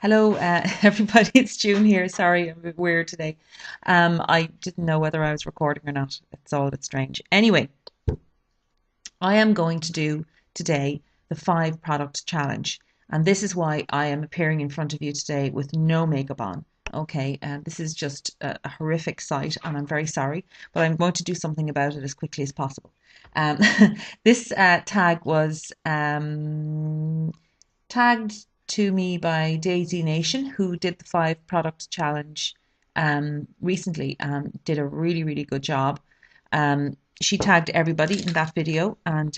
Hello, everybody. It's June here. Sorry, I'm a bit weird today. I didn't know whether I was recording or not. It's all a bit strange. Anyway, I am going to do today the 5 product challenge. And this is why I am appearing in front of you today with no makeup on. Okay, this is just a horrific sight, and I'm very sorry, but I'm going to do something about it as quickly as possible. Um, this tag was tagged to me by Daisy Nation, who did the 5 product challenge recently and did a really, really good job. She tagged everybody in that video, and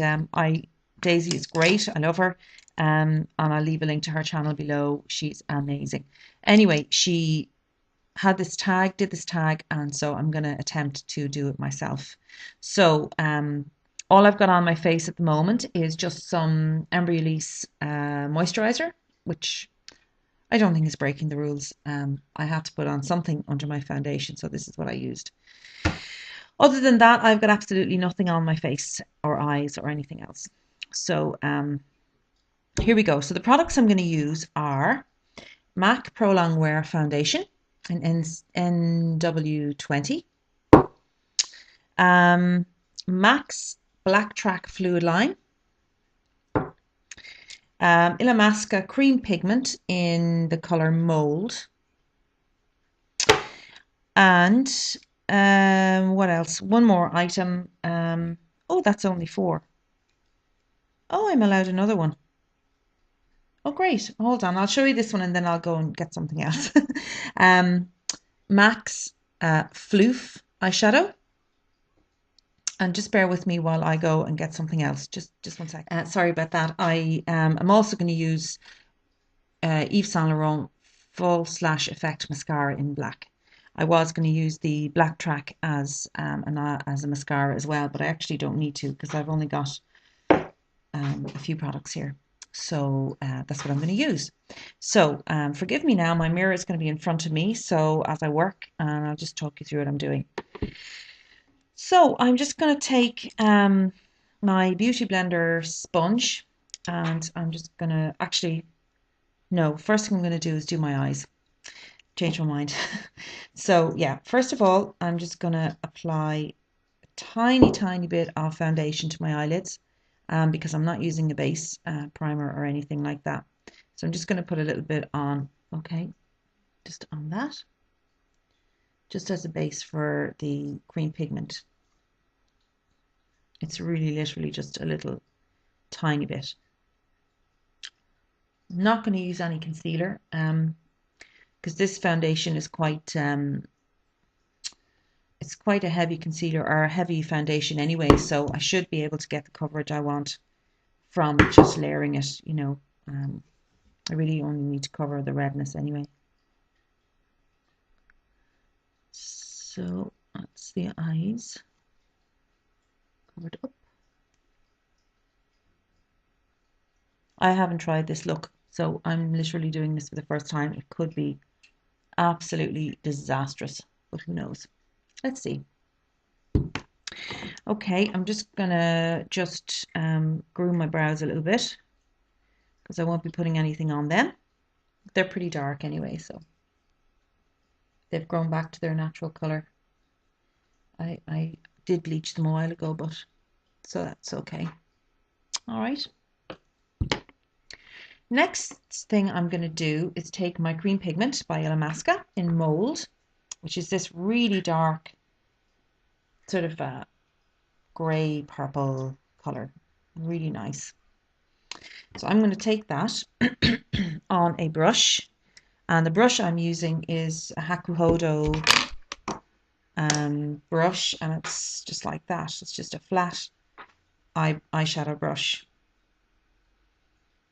Daisy is great. I love her. And I'll leave a link to her channel below. She's amazing. Anyway, she had this tag, did this tag, and so I'm going to attempt to do it myself. So all I've got on my face at the moment is just some Embryolisse moisturizer, which I don't think is breaking the rules. I had to put on something under my foundation, so this is what I used. Other than that, I've got absolutely nothing on my face or eyes or anything else. So here we go. So the products I'm going to use are MAC Pro Longwear Foundation in NW20, MAC's Black Track Fluid Line, Illamasqua Cream Pigment in the colour Mould, and what else? One more item. Oh, that's only 4. Oh, I'm allowed another one. Oh, great. Hold on. I'll show you this one and then I'll go and get something else. MAC's Floof eyeshadow. And just bear with me while I go and get something else. Just 1 second. Sorry about that. I'm also going to use Yves Saint Laurent Full Slash Effect Mascara in black. I was going to use the Black Track as a mascara as well, but I actually don't need to because I've only got a few products here. So that's what I'm going to use. So forgive me now, my mirror is going to be in front of me. So as I work, and I'll just talk you through what I'm doing. So I'm just going to take my Beauty Blender sponge, and I'm just going to first thing I'm going to do is do my eyes. Change my mind. So yeah, first of all, I'm just going to apply a tiny bit of foundation to my eyelids. Because I'm not using a base primer or anything like that. So I'm just going to put a little bit on, okay, just on that, just as a base for the cream pigment. It's really literally just a little tiny bit. I'm not going to use any concealer because this foundation is quite it's quite a heavy concealer or a heavy foundation anyway, so I should be able to get the coverage I want from just layering it, you know. I really only need to cover the redness anyway. So that's the eyes covered up. I haven't tried this look, so I'm literally doing this for the first time. It could be absolutely disastrous, but who knows. Let's see. Okay, I'm just gonna groom my brows a little bit because I won't be putting anything on them. They're pretty dark anyway, so they've grown back to their natural color. I did bleach them a while ago, but so that's okay. All right. Next thing I'm going to do is take my cream pigment by Illamasqua in Mould, which is this really dark sort of grey purple color. Really nice. So I'm going to take that on a brush, and the brush I'm using is a Hakuhodo brush, and it's just like that. It's just a flat eyeshadow brush.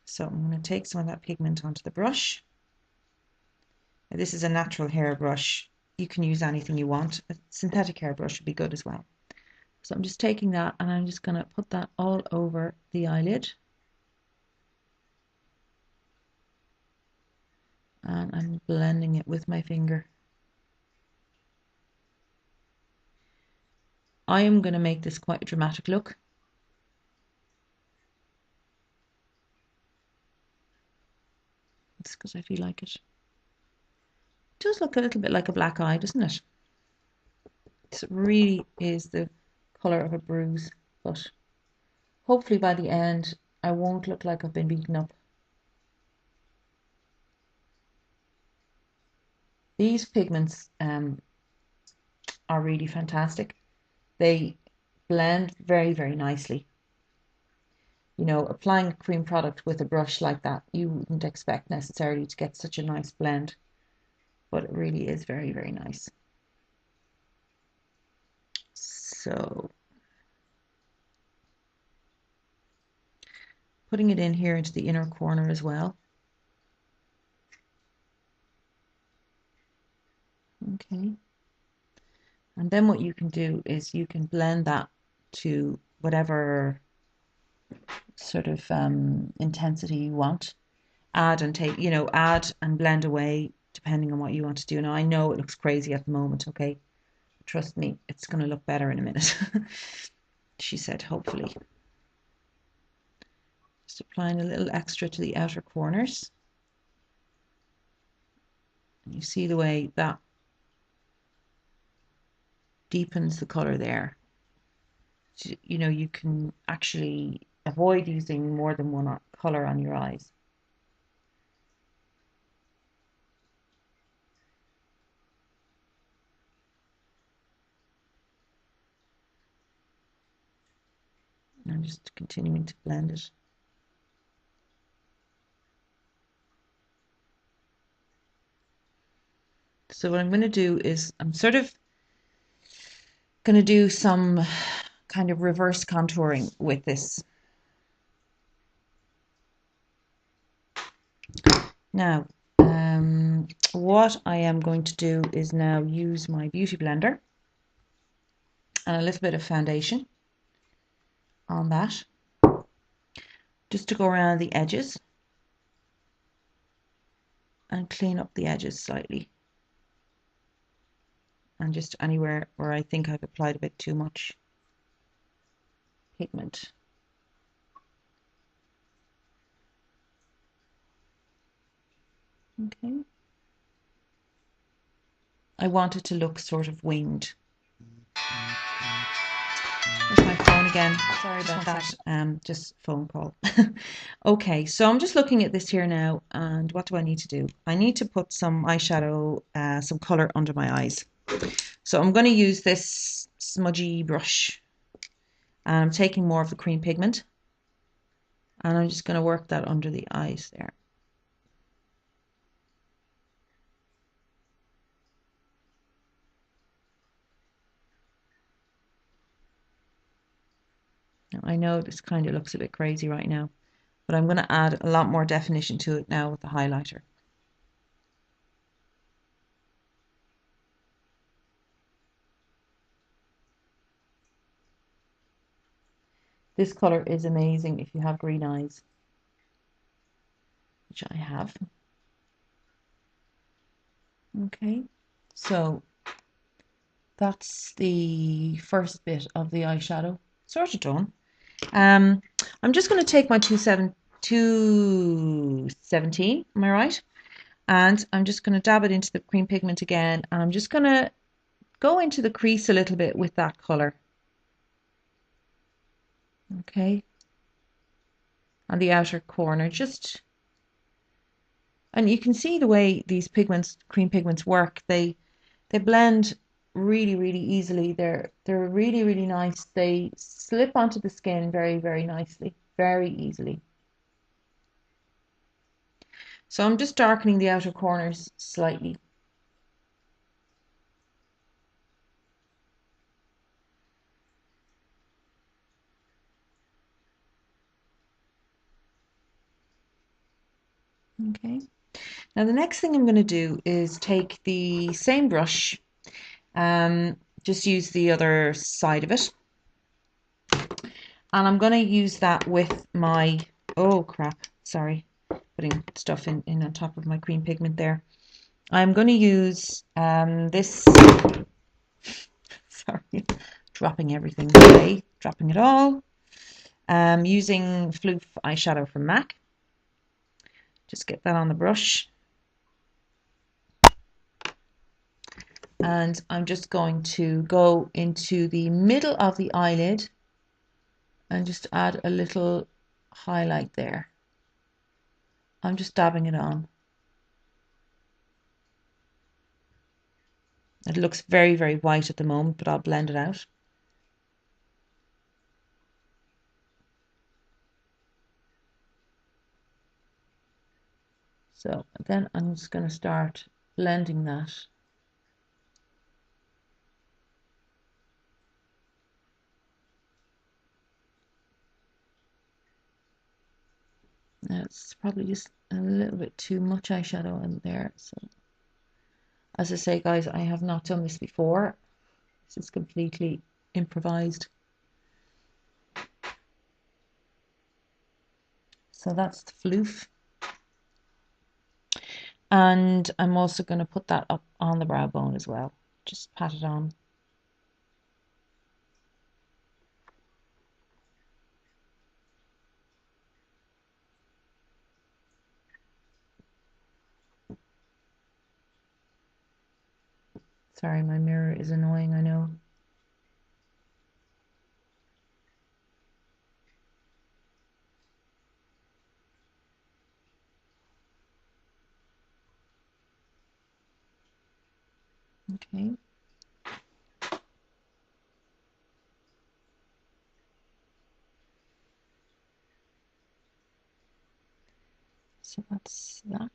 So I'm going to take some of that pigment onto the brush. Now, this is a natural hair brush. You can use anything you want. A synthetic hair brush would be good as well. So I'm just taking that and I'm just going to put that all over the eyelid. And I'm blending it with my finger. I am going to make this quite a dramatic look. It's because I feel like it. It does look a little bit like a black eye, doesn't it? It really is the colour of a bruise, but hopefully by the end I won't look like I've been beaten up. These pigments are really fantastic. They blend very, very nicely. You know, applying a cream product with a brush like that, you wouldn't expect necessarily to get such a nice blend, but it really is very, very nice. So, putting it in here into the inner corner as well. Okay. And then what you can do is you can blend that to whatever sort of intensity you want. Add and take, you know, add and blend away depending on what you want to do. Now, I know it looks crazy at the moment, okay? Trust me, it's going to look better in a minute. She said, hopefully. Just applying a little extra to the outer corners. And you see the way that deepens the color there. You know, you can actually avoid using more than one color on your eyes. I'm just continuing to blend it. So what I'm going to do is I'm sort of going to do some kind of reverse contouring with this. Now, what I am going to do is now use my beauty blender and a little bit of foundation on that, just to go around the edges and clean up the edges slightly, and just anywhere where I think I've applied a bit too much pigment. Okay. I want it to look sort of winged. There's my phone again. Sorry about that. Just phone call. Okay, so I'm just looking at this here now, and what do I need to do? I need to put some eyeshadow, some color under my eyes. So I'm going to use this smudgy brush, and I'm taking more of the cream pigment, and I'm just going to work that under the eyes there. Now, I know this kind of looks a bit crazy right now, but I'm going to add a lot more definition to it now with the highlighter. This color is amazing if you have green eyes, which I have. Okay, so that's the first bit of the eyeshadow sort of done. I'm just going to take my 217, am I right? And I'm just going to dab it into the cream pigment again, and I'm just going to go into the crease a little bit with that color. Okay, on the outer corner, just, and you can see the way these pigments, cream pigments, work. They blend really, really easily. They're really, really nice. They slip onto the skin very, very nicely, very easily. So I'm just darkening the outer corners slightly. Okay. Now the next thing I'm going to do is take the same brush, just use the other side of it, and I'm going to use that with my, oh crap, sorry, putting stuff in on top of my cream pigment there. I'm going to use this, sorry, dropping everything away, dropping it all, using Floof eyeshadow from MAC. Just get that on the brush. And I'm just going to go into the middle of the eyelid and just add a little highlight there. I'm just dabbing it on. It looks very, very white at the moment, but I'll blend it out. So then I'm just going to start blending that. Now it's probably just a little bit too much eyeshadow in there. So as I say, guys, I have not done this before. This is completely improvised. So that's the floof. And I'm also going to put that up on the brow bone as well. Just pat it on. Sorry, my mirror is annoying, I know. Okay. So that's that.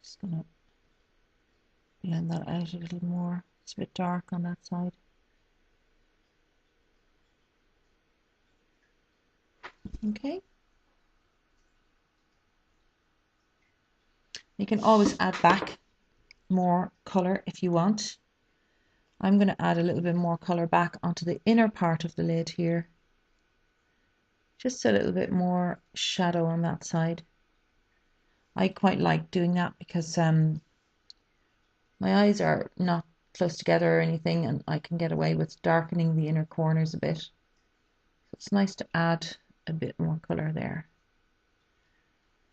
Just gonna blend that out a little more. It's a bit dark on that side. Okay. You can always add back more color if you want. I'm going to add a little bit more color back onto the inner part of the lid here. Just a little bit more shadow on that side. I quite like doing that because my eyes are not close together or anything, and I can get away with darkening the inner corners a bit. So it's nice to add a bit more color there.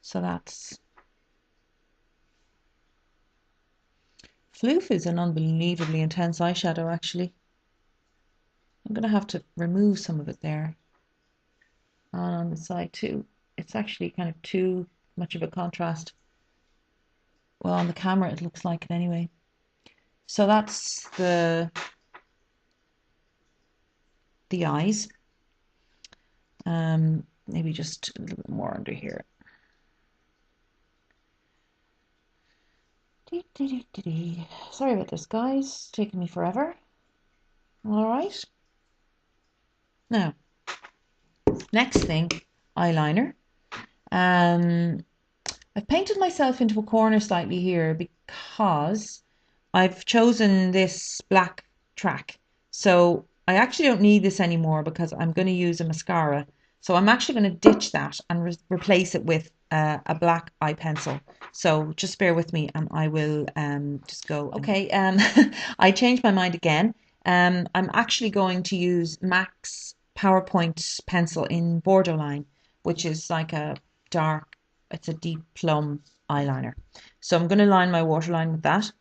So that's Floof is an unbelievably intense eyeshadow, actually. I'm going to have to remove some of it there. On the side too. It's actually kind of too much of a contrast. Well, on the camera it looks like it anyway. So that's the eyes. Maybe just a little bit more under here. Sorry about this, guys. It's taking me forever. All right. Now, next thing, eyeliner. I've painted myself into a corner slightly here because I've chosen this black track. So I actually don't need this anymore because I'm going to use a mascara. So I'm actually going to ditch that and replace it with a black eye pencil. So just bear with me and I will just go. Okay, I changed my mind again. I'm actually going to use MAC's PowerPoint pencil in Borderline, which is like a dark, it's a deep plum eyeliner. So I'm going to line my waterline with that.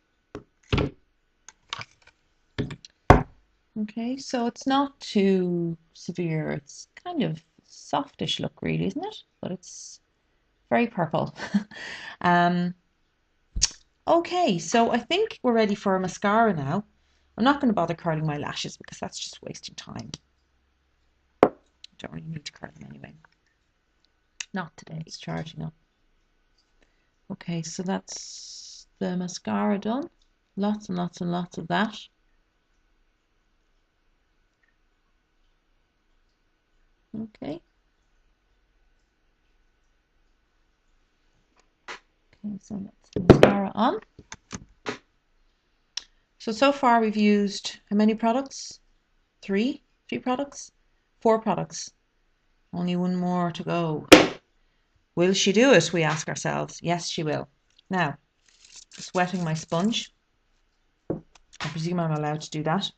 Okay, so it's not too severe. It's kind of softish look, really, isn't it? But it's very purple. Okay, so I think we're ready for a mascara now. I'm not going to bother curling my lashes because that's just wasting time. Don't really need to curl them anyway. Not today. It's charging up. Okay, so that's the mascara done. Lots and lots and lots of that. Okay. Okay, so that's the mascara on. So far we've used how many products? Three products? 4 products. Only one more to go. Will she do it? We ask ourselves. Yes, she will. Now, just wetting my sponge. I presume I'm allowed to do that.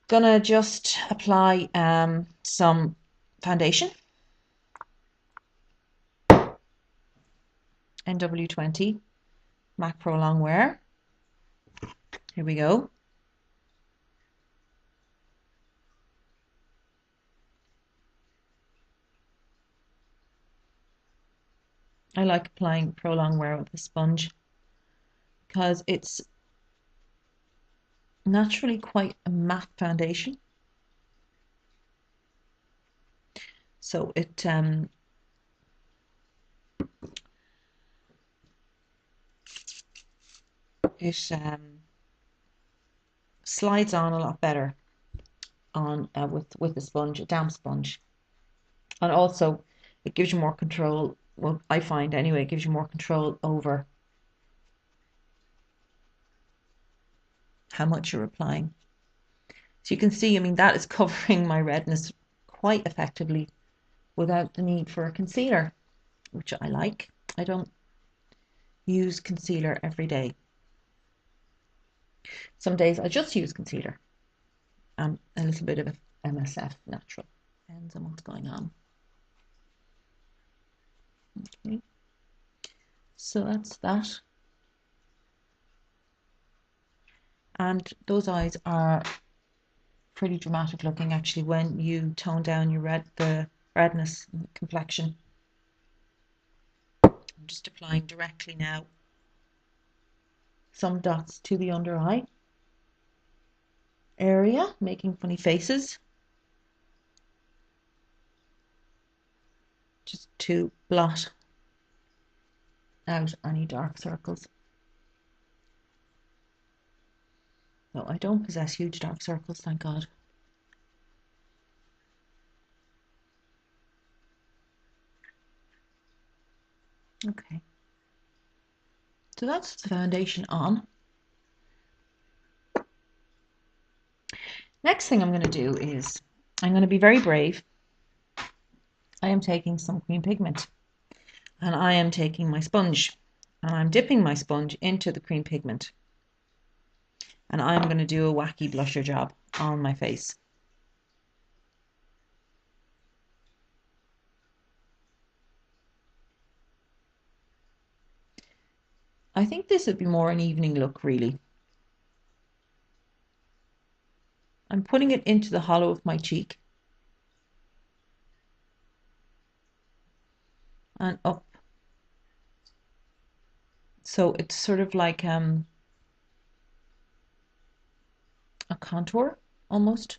Gonna just apply some foundation. NW20 MAC Pro Longwear. Here we go. I like applying Pro Longwear with a sponge because it's naturally quite a matte foundation. So it slides on a lot better on with the sponge, a damp sponge, and also it gives you more control. Well, I find anyway, it gives you more control over how much you're applying. So you can see, I mean, that is covering my redness quite effectively without the need for a concealer, which I like. I don't use concealer every day. Some days I just use concealer. A little bit of MSF natural. Depends on what's going on. Okay. So that's that. And those eyes are pretty dramatic looking actually when you tone down the redness and the complexion. I'm just applying directly now some dots to the under eye area, making funny faces, just to blot out any dark circles. No, I don't possess huge dark circles, thank God. Okay, so that's the foundation on. Next thing I'm going to do is I'm going to be very brave. I am taking some cream pigment and I am taking my sponge and I'm dipping my sponge into the cream pigment and I'm going to do a wacky blusher job on my face. I think this would be more an evening look, really. I'm putting it into the hollow of my cheek and up. So it's sort of like a contour almost.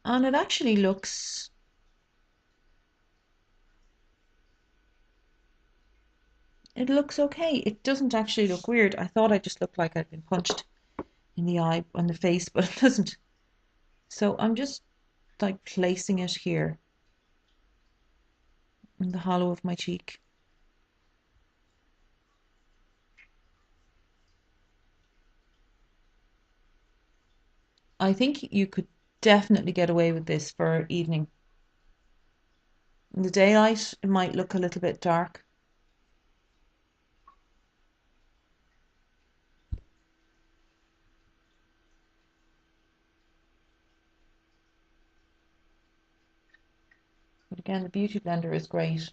And it actually looks okay. It doesn't actually look weird. I thought I just looked like I'd been punched in the eye, on the face, but it doesn't. So I'm just like placing it here in the hollow of my cheek. I think you could definitely get away with this for evening. In the daylight, it might look a little bit dark. But again, the Beauty Blender is great.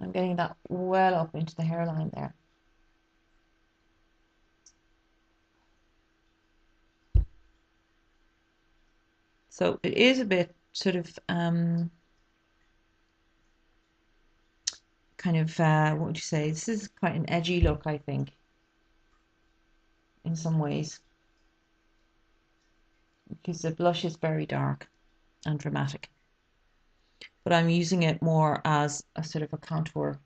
I'm getting that well up into the hairline there. So it is a bit sort of kind of what would you say? This is quite an edgy look, I think, in some ways, because the blush is very dark and dramatic. But I'm using it more as a sort of a contour.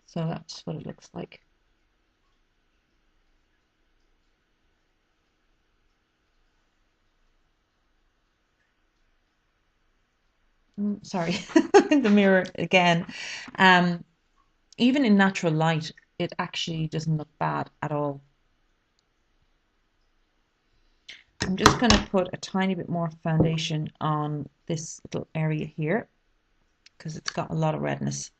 So that's what it looks like. Sorry, the mirror again. Even in natural light, it actually doesn't look bad at all. I'm just going to put a tiny bit more foundation on this little area here because it's got a lot of redness.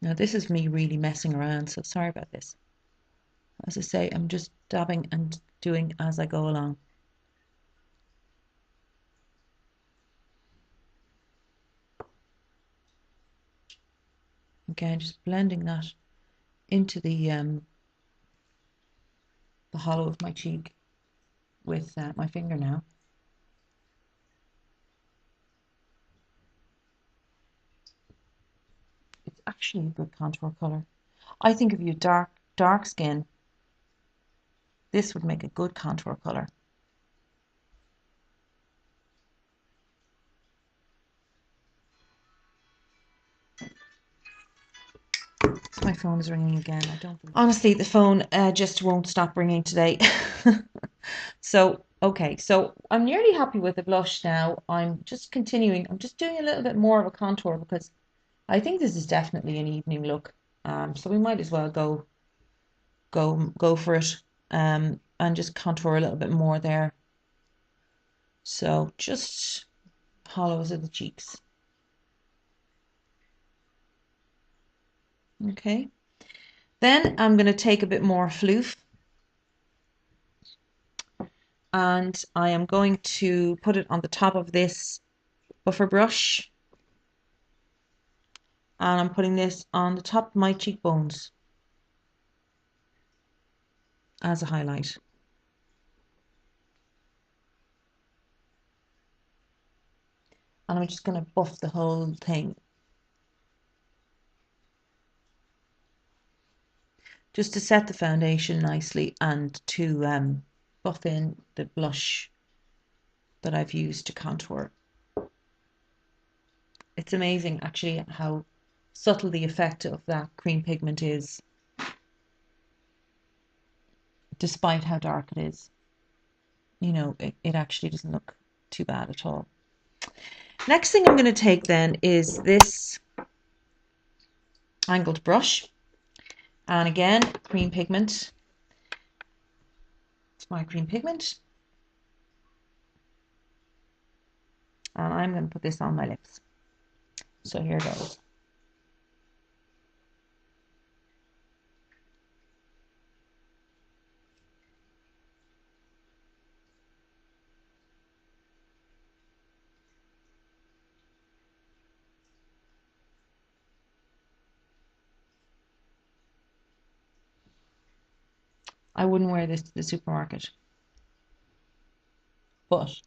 Now this is me really messing around, so sorry about this. As I say, I'm just dabbing and doing as I go along. Again, just blending that into the hollow of my cheek with my finger now. It's actually a good contour color. I think if you dark skin, this would make a good contour color. My phone is ringing again. I don't. Honestly, the phone just won't stop ringing today. So, okay, so I'm nearly happy with the blush now. I'm just continuing. I'm just doing a little bit more of a contour because I think this is definitely an evening look. So we might as well go for it. And just contour a little bit more there. So just hollows of the cheeks. Okay. Then I'm going to take a bit more floof and I am going to put it on the top of this buffer brush, and I'm putting this on the top of my cheekbones as a highlight. And I'm just going to buff the whole thing just to set the foundation nicely and to buff in the blush that I've used to contour. It's amazing actually how subtle the effect of that cream pigment is, despite how dark it is. You know, it actually doesn't look too bad at all. Next thing I'm going to take then is this angled brush, and again, cream pigment. It's my cream pigment, and I'm going to put this on my lips. So here goes. I wouldn't wear this to the supermarket, but if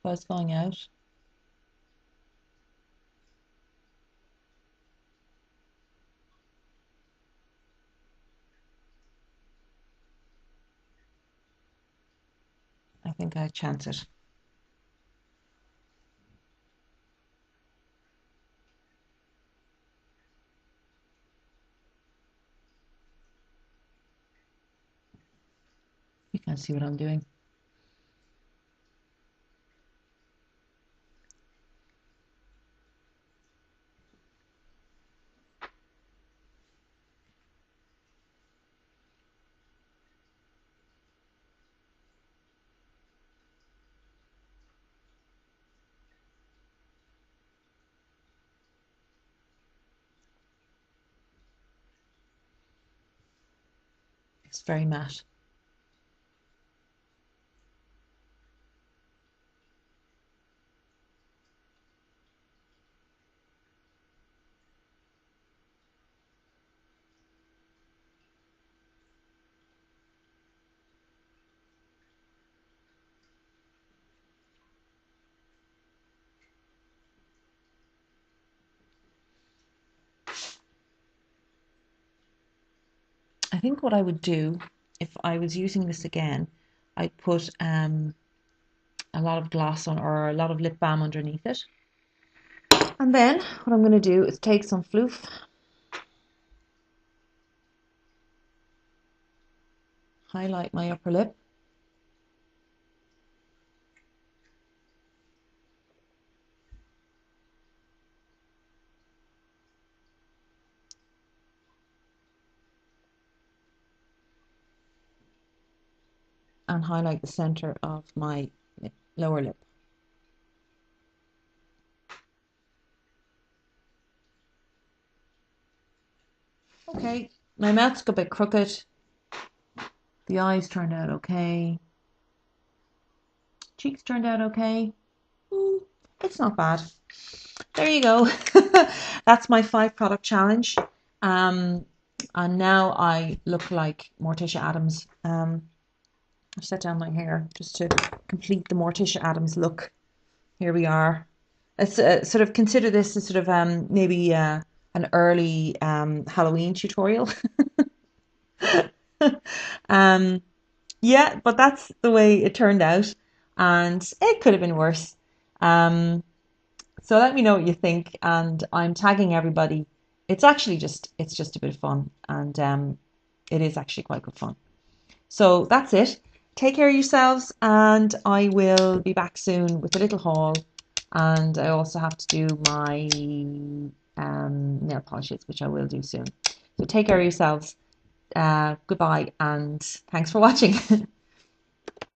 I was going out, I think I'd chance it. You can't see what I'm doing. It's very matte. I think what I would do if I was using this again, I'd put a lot of gloss on or a lot of lip balm underneath it. And then what I'm going to do is take some floof, highlight my upper lip, and highlight the center of my lower lip. Okay, my mouth's a bit crooked. The eyes turned out okay. Cheeks turned out okay. It's not bad. There you go. That's my 5 product challenge. And now I look like Morticia Addams. I've set down my hair just to complete the Morticia Addams look. Here we are. Let's sort of consider this as sort of maybe an early Halloween tutorial. um, yeah, but that's the way it turned out, and it could have been worse. Um, so let me know what you think, and I'm tagging everybody. It's just a bit of fun, and it is actually quite good fun. So that's it. Take care of yourselves, and I will be back soon with a little haul. And I also have to do my nail polishes, which I will do soon. So take care of yourselves. Goodbye, and thanks for watching.